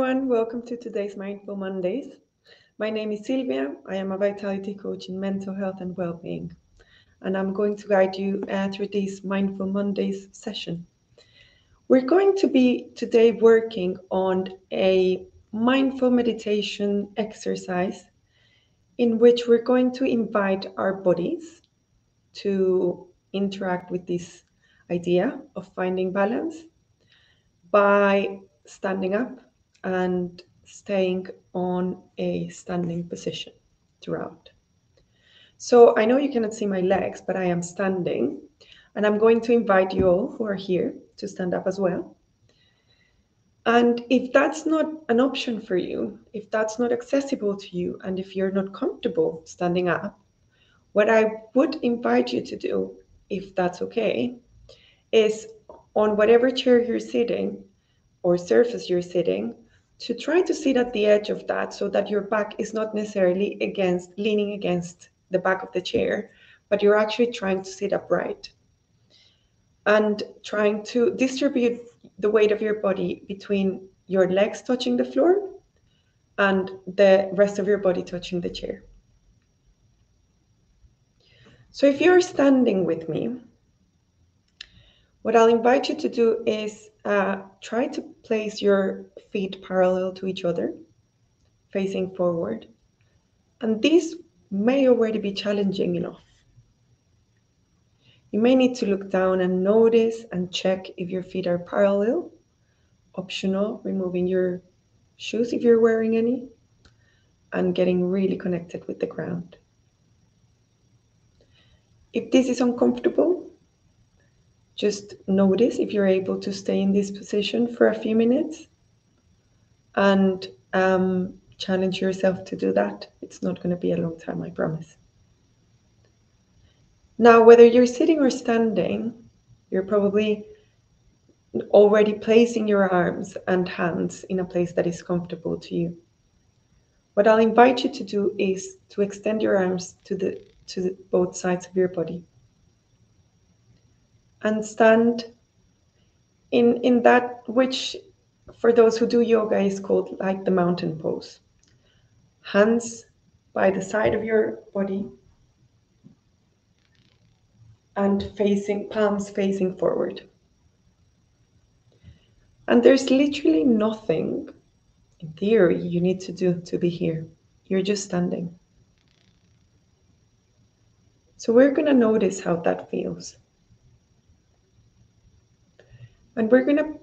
everyone, welcome to today's Mindful Mondays. My name is Silvia. I am a vitality coach in mental health and well-being, and I'm going to guide you through this Mindful Mondays session. We're going to be today working on a mindful meditation exercise in which we're going to invite our bodies to interact with this idea of finding balance by standing up and staying on a standing position throughout. So I know you cannot see my legs, but I am standing, and I'm going to invite you all who are here to stand up as well. And if that's not an option for you, if that's not accessible to you, and if you're not comfortable standing up, what I would invite you to do, if that's okay, is on whatever chair you're sitting, or surface you're sitting, to try to sit at the edge of that so that your back is not necessarily leaning against the back of the chair, but you're actually trying to sit upright and trying to distribute the weight of your body between your legs touching the floor and the rest of your body touching the chair. So if you're standing with me, what I'll invite you to do is try to place your feet parallel to each other, facing forward. And this may already be challenging enough. You may need to look down and notice and check if your feet are parallel. Optional, removing your shoes if you're wearing any, and getting really connected with the ground. If this is uncomfortable, just notice if you're able to stay in this position for a few minutes and challenge yourself to do that. It's not going to be a long time, I promise. Now, whether you're sitting or standing, you're probably already placing your arms and hands in a place that is comfortable to you. What I'll invite you to do is to extend your arms to both sides of your body and stand in that which, for those who do yoga, is called like the mountain pose. Hands by the side of your body and palms facing forward. And there's literally nothing, in theory, you need to do to be here. You're just standing. So we're going to notice how that feels. And we're going to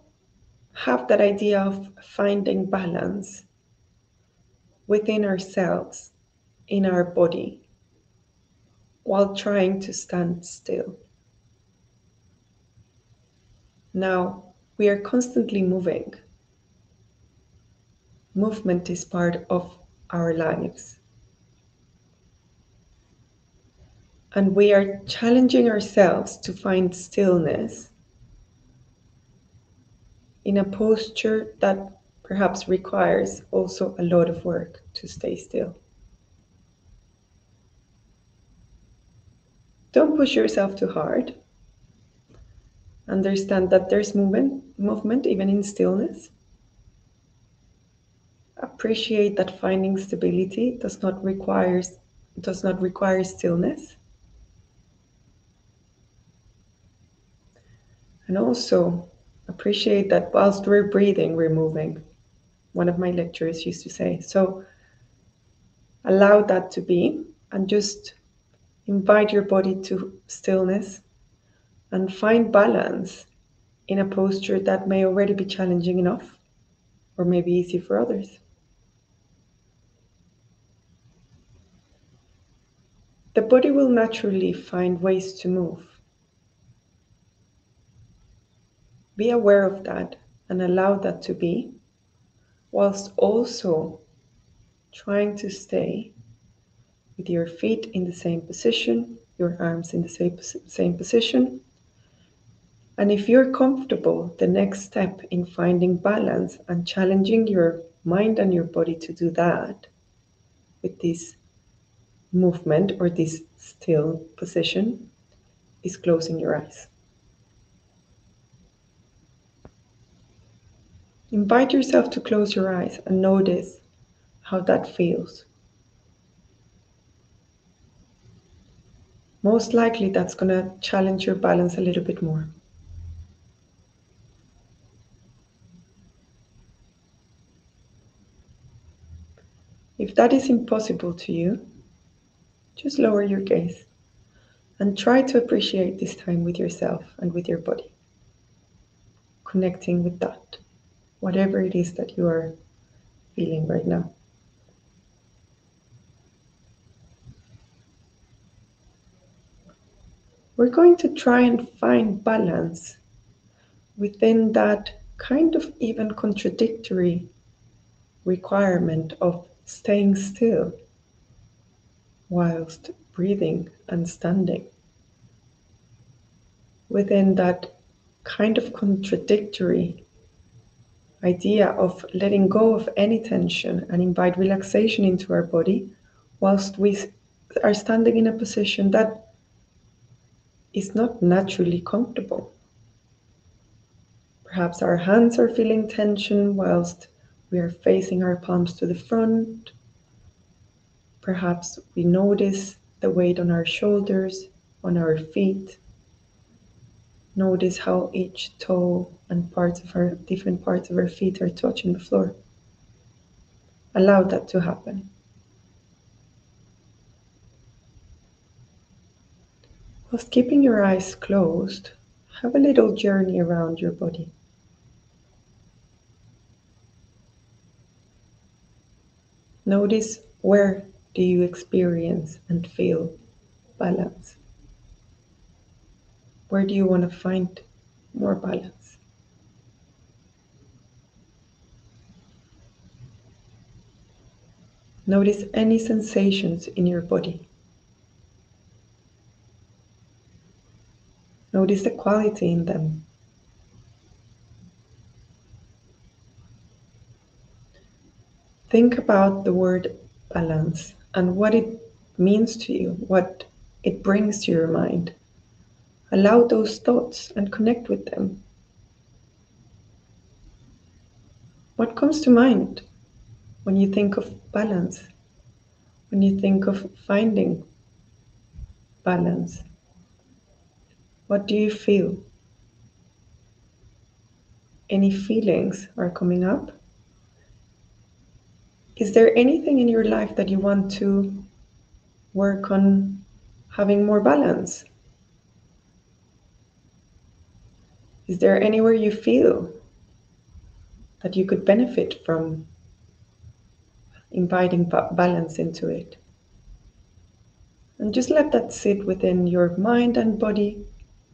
have that idea of finding balance within ourselves, in our body, while trying to stand still. Now, we are constantly moving. Movement is part of our lives. And we are challenging ourselves to find stillness in a posture that perhaps requires also a lot of work to stay still. Don't push yourself too hard. Understand that there's movement even in stillness. Appreciate that finding stability does not require stillness. And also appreciate that whilst we're breathing, we're moving. One of my lecturers used to say. So allow that to be and just invite your body to stillness and find balance in a posture that may already be challenging enough or maybe easy for others. The body will naturally find ways to move. Be aware of that and allow that to be, whilst also trying to stay with your feet in the same position, your arms in the same position. And if you're comfortable, the next step in finding balance and challenging your mind and your body to do that with this movement or this still position is closing your eyes. Invite yourself to close your eyes and notice how that feels. Most likely that's going to challenge your balance a little bit more. If that is impossible to you, just lower your gaze and try to appreciate this time with yourself and with your body. Connecting with that, whatever it is that you are feeling right now. We're going to try and find balance within that kind of even contradictory requirement of staying still whilst breathing and standing. Within that kind of contradictory idea of letting go of any tension and invite relaxation into our body whilst we are standing in a position that is not naturally comfortable. Perhaps our hands are feeling tension whilst we are facing our palms to the front. Perhaps we notice the weight on our shoulders, on our feet. Notice how each toe and different parts of our feet are touching the floor. Allow that to happen. Whilst keeping your eyes closed, have a little journey around your body. Notice, where do you experience and feel balance? Where do you want to find more balance? Notice any sensations in your body. Notice the quality in them. Think about the word balance and what it means to you, what it brings to your mind. Allow those thoughts and connect with them. What comes to mind when you think of balance? When you think of finding balance? What do you feel? Any feelings are coming up? Is there anything in your life that you want to work on having more balance? Is there anywhere you feel that you could benefit from inviting balance into it? And just let that sit within your mind and body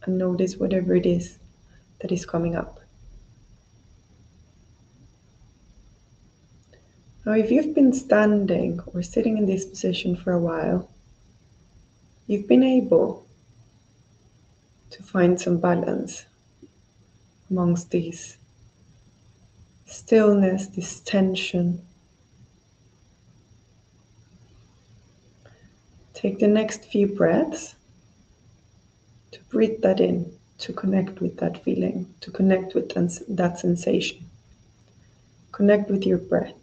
and notice whatever it is that is coming up. Now, if you've been standing or sitting in this position for a while, you've been able to find some balance amongst these stillness, this tension. Take the next few breaths to breathe that in, to connect with that feeling, to connect with that sensation. Connect with your breath.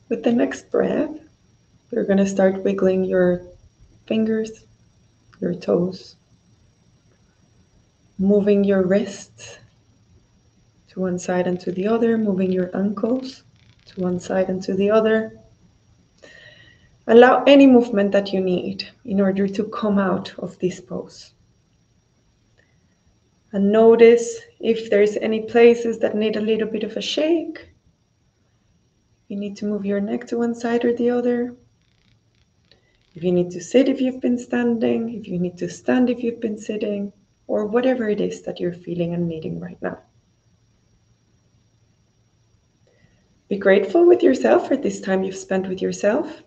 With the next breath, you're going to start wiggling your fingers, your toes, moving your wrists to one side and to the other, moving your ankles to one side and to the other. Allow any movement that you need in order to come out of this pose. And notice if there's any places that need a little bit of a shake. You need to move your neck to one side or the other. If you need to sit if you've been standing, if you need to stand if you've been sitting, or whatever it is that you're feeling and needing right now. Be grateful with yourself for this time you've spent with yourself.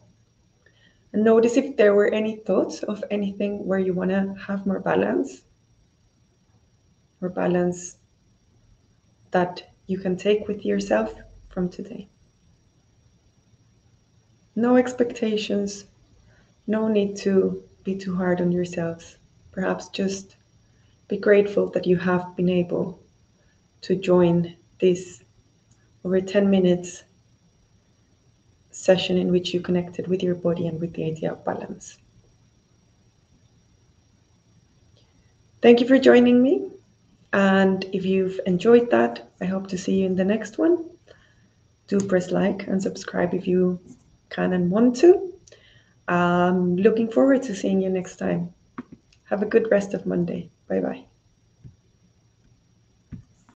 And notice if there were any thoughts of anything where you want to have more balance that you can take with yourself from today. No expectations, no need to be too hard on yourselves. Perhaps just be grateful that you have been able to join this over 10 minutes session in which you connected with your body and with the idea of balance. Thank you for joining me. And if you've enjoyed that, I hope to see you in the next one. Do press like and subscribe if you can and want to. Looking forward to seeing you next time. Have a good rest of Monday. Bye-bye.